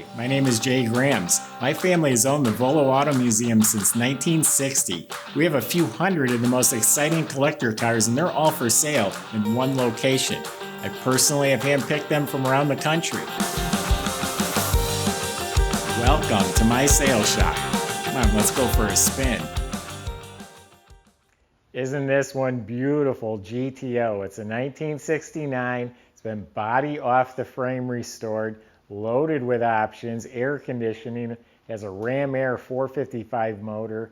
Hi, my name is Jay Grams. My family has owned the Volo Auto Museum since 1960. We have a few hundred of the most exciting collector cars, and they're all for sale in one location. I personally have handpicked them from around the country. Welcome to my sales shop. Come on, let's go for a spin. Isn't this one beautiful? GTO. It's a 1969. It's been body off the frame restored, loaded with options, air conditioning, has a Ram Air 455 motor,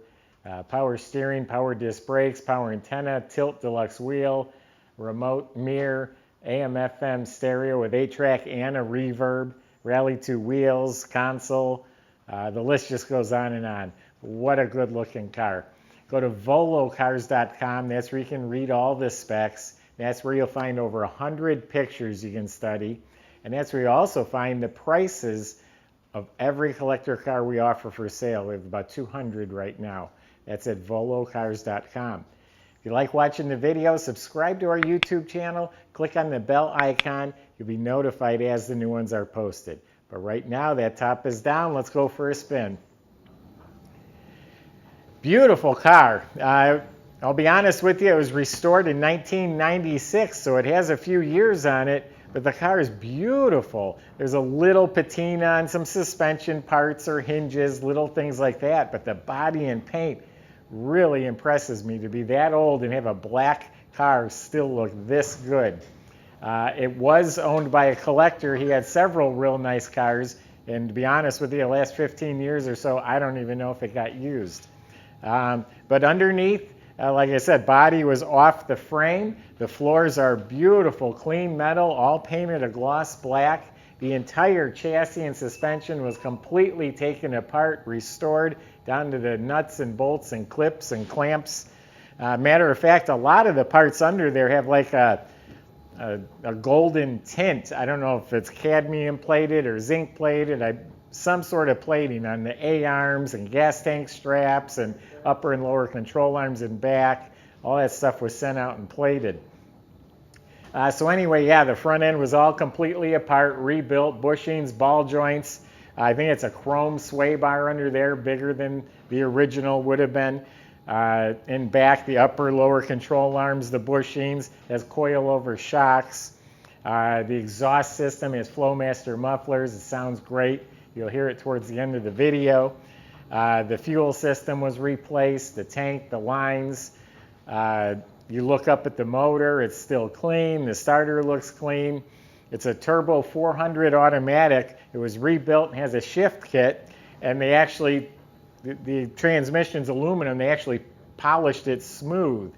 power steering, power disc brakes, power antenna, tilt deluxe wheel, remote mirror, AM FM stereo with 8-track and a reverb, Rally 2 wheels, console. The list just goes on and on. What a good looking car. Go to volocars.com. That's where you can read all the specs. That's where you'll find over 100 pictures you can study. And that's where you also find the prices of every collector car we offer for sale. We have about 200 right now. That's at volocars.com. If you like watching the video, subscribe to our YouTube channel. Click on the bell icon. You'll be notified as the new ones are posted. But right now, that top is down. Let's go for a spin. Beautiful car. I'll be honest with you, it was restored in 1996, so it has a few years on it, but the car is beautiful. There's a little patina on some suspension parts or hinges, little things like that, but the body and paint really impresses me to be that old and have a black car still look this good. It was owned by a collector. He had several real nice cars, and to be honest with you, the last 15 years or so, I don't even know if it got used. But underneath, like I said, body was off the frame. The floors are beautiful, clean metal, all painted a gloss black. The entire chassis and suspension was completely taken apart, restored down to the nuts and bolts and clips and clamps. Matter of fact, a lot of the parts under there have like a golden tint. I don't know if it's cadmium plated or zinc plated. Some sort of plating on the A-arms and gas tank straps and upper and lower control arms and back. All that stuff was sent out and plated. So anyway, yeah, the front end was all completely apart, rebuilt, bushings, ball joints. I think it's a chrome sway bar under there, bigger than the original would have been. In back, the upper lower control arms, the bushings, has coilover shocks. The exhaust system has Flowmaster mufflers. It sounds great. You'll hear it towards the end of the video. The fuel system was replaced, the tank, the lines. You look up at the motor, it's still clean. The starter looks clean. It's a turbo 400 automatic. It was rebuilt and has a shift kit. And they actually, the transmission's aluminum, they actually polished it smooth.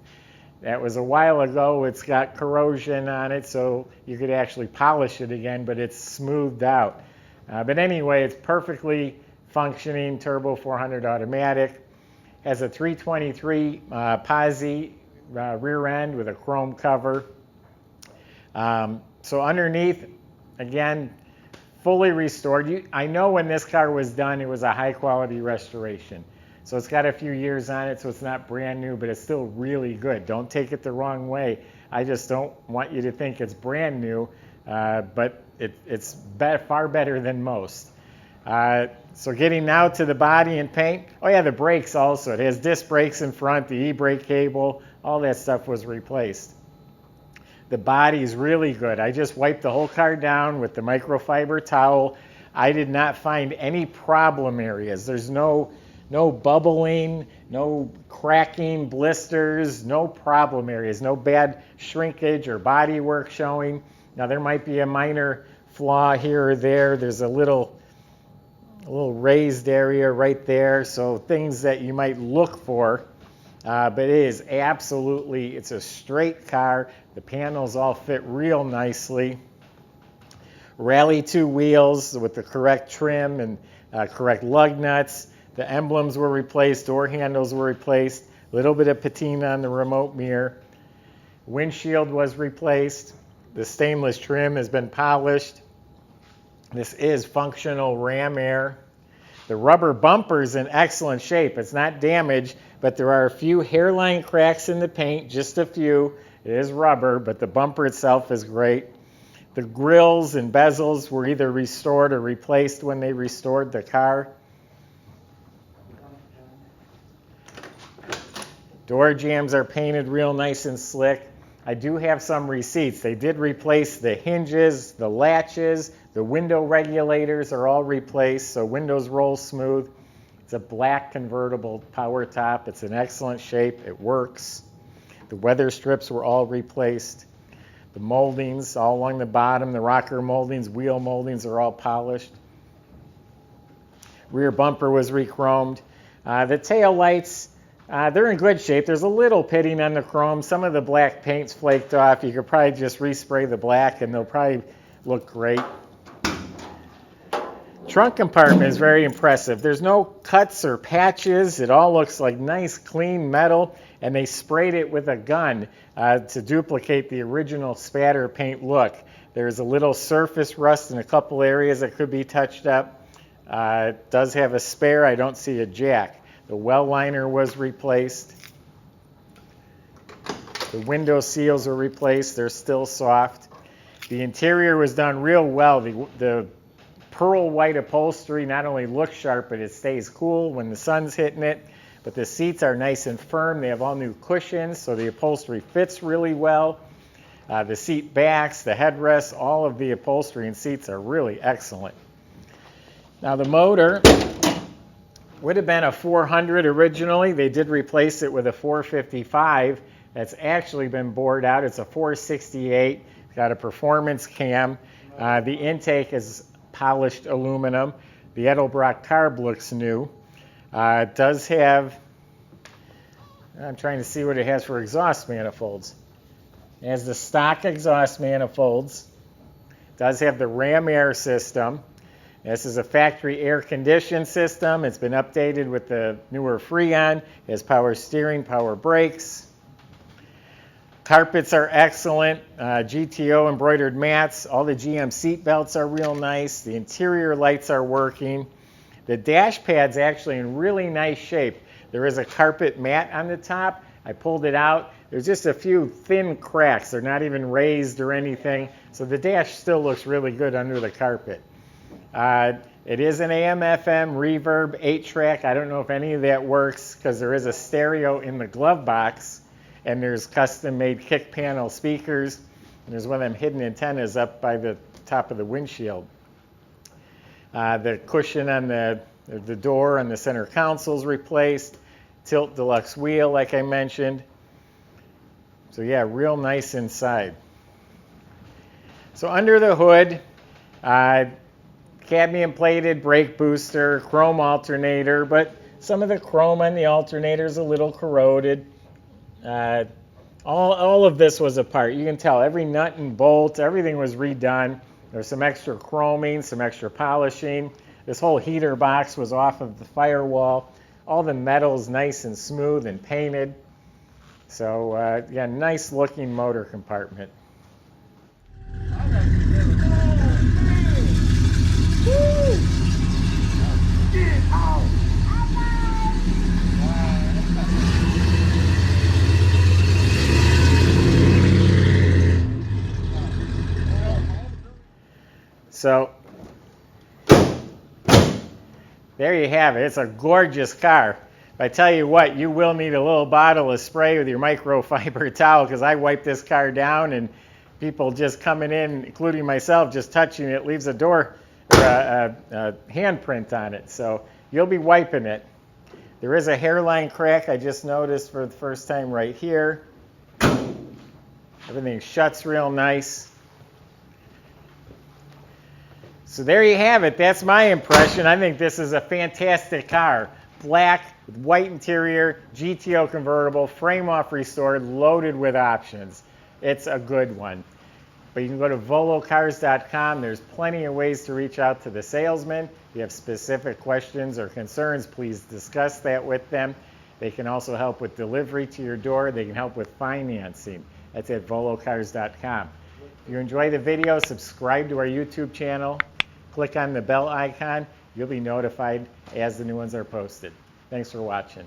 That was a while ago. It's got corrosion on it, so you could actually polish it again, but it's smoothed out. But anyway, it's perfectly functioning turbo 400 automatic. Has a 323 posi rear end with a chrome cover. So underneath, again, fully restored. I know when this car was done, it was a high quality restoration. So it's got a few years on it, so it's not brand new, but it's still really good. Don't take it the wrong way. I just don't want you to think it's brand new, but it's far better than most. So getting now to the body and paint. Oh yeah, the brakes also. It has disc brakes in front, the e-brake cable, all that stuff was replaced. The body is really good. I just wiped the whole car down with the microfiber towel. I did not find any problem areas. There's no bubbling, no cracking, blisters, no problem areas, no bad shrinkage or body work showing. Now there might be a minor flaw here or there. There's a little raised area right there, so things that you might look for. But it is absolutely, it's a straight car. The panels all fit real nicely. Rally 2 wheels with the correct trim and correct lug nuts. The emblems were replaced, door handles were replaced, a little bit of patina on the remote mirror. Windshield was replaced. The stainless trim has been polished. This is functional Ram Air. The rubber bumper is in excellent shape. It's not damaged, but there are a few hairline cracks in the paint, just a few. It is rubber, but the bumper itself is great. The grills and bezels were either restored or replaced when they restored the car. Door jambs are painted real nice and slick. I do have some receipts. They did replace the hinges, the latches, the window regulators are all replaced, so windows roll smooth. It's a black convertible power top. It's an excellent shape. It works. The weather strips were all replaced. The moldings all along the bottom, the rocker moldings, wheel moldings are all polished. Rear bumper was rechromed. The tail lights, they're in good shape. There's a little pitting on the chrome. Some of the black paint's flaked off. You could probably just respray the black and they'll probably look great. Trunk compartment is very impressive. There's no cuts or patches. It all looks like nice, clean metal, and they sprayed it with a gun to duplicate the original spatter paint look. There's a little surface rust in a couple areas that could be touched up. It does have a spare. I don't see a jack. The well liner was replaced. The window seals are replaced. They're still soft. The interior was done real well. The pearl white upholstery not only looks sharp, but it stays cool when the sun's hitting it. But the seats are nice and firm. They have all new cushions, so the upholstery fits really well. The seat backs, the headrests, all of the upholstery and seats are really excellent. Now the motor would have been a 400 originally. They did replace it with a 455. That's actually been bored out. It's a 468. It's got a performance cam. The intake is polished aluminum. The Edelbrock carb looks new. It does have, I'm trying to see what it has for exhaust manifolds. It has the stock exhaust manifolds. It does have the ram air system. This is a factory air conditioned system. It's been updated with the newer Freon. It has power steering, power brakes. Carpets are excellent. GTO embroidered mats. All the GM seat belts are real nice. The interior lights are working. The dash pad's actually in really nice shape. There is a carpet mat on the top. I pulled it out. There's just a few thin cracks. They're not even raised or anything. So the dash still looks really good under the carpet. It is an AM/FM reverb 8-track. I don't know if any of that works because there is a stereo in the glove box. And there's custom-made kick panel speakers. And there's one of them hidden antennas up by the top of the windshield. The cushion on the door on the center console's replaced. Tilt deluxe wheel, like I mentioned. So yeah, real nice inside. So under the hood, cadmium plated brake booster, chrome alternator, but some of the chrome on the alternator is a little corroded. All of this was apart. You can tell every nut and bolt, everything was redone. There's some extra chroming, some extra polishing. This whole heater box was off of the firewall. All the metal's nice and smooth and painted. So yeah, nice looking motor compartment. So there you have it. It's a gorgeous car. But I tell you what, you will need a little bottle of spray with your microfiber towel because I wiped this car down and people just coming in, including myself, just touching it leaves a door or a handprint on it. So you'll be wiping it. There is a hairline crack I just noticed for the first time right here. Everything shuts real nice. So there you have it. That's my impression. I think this is a fantastic car. Black with white interior, GTO convertible, frame off restored, loaded with options. It's a good one. But you can go to volocars.com. There's plenty of ways to reach out to the salesman. If you have specific questions or concerns, please discuss that with them. They can also help with delivery to your door. They can help with financing. That's at volocars.com. If you enjoy the video, subscribe to our YouTube channel. Click on the bell icon. You'll be notified as the new ones are posted. Thanks for watching.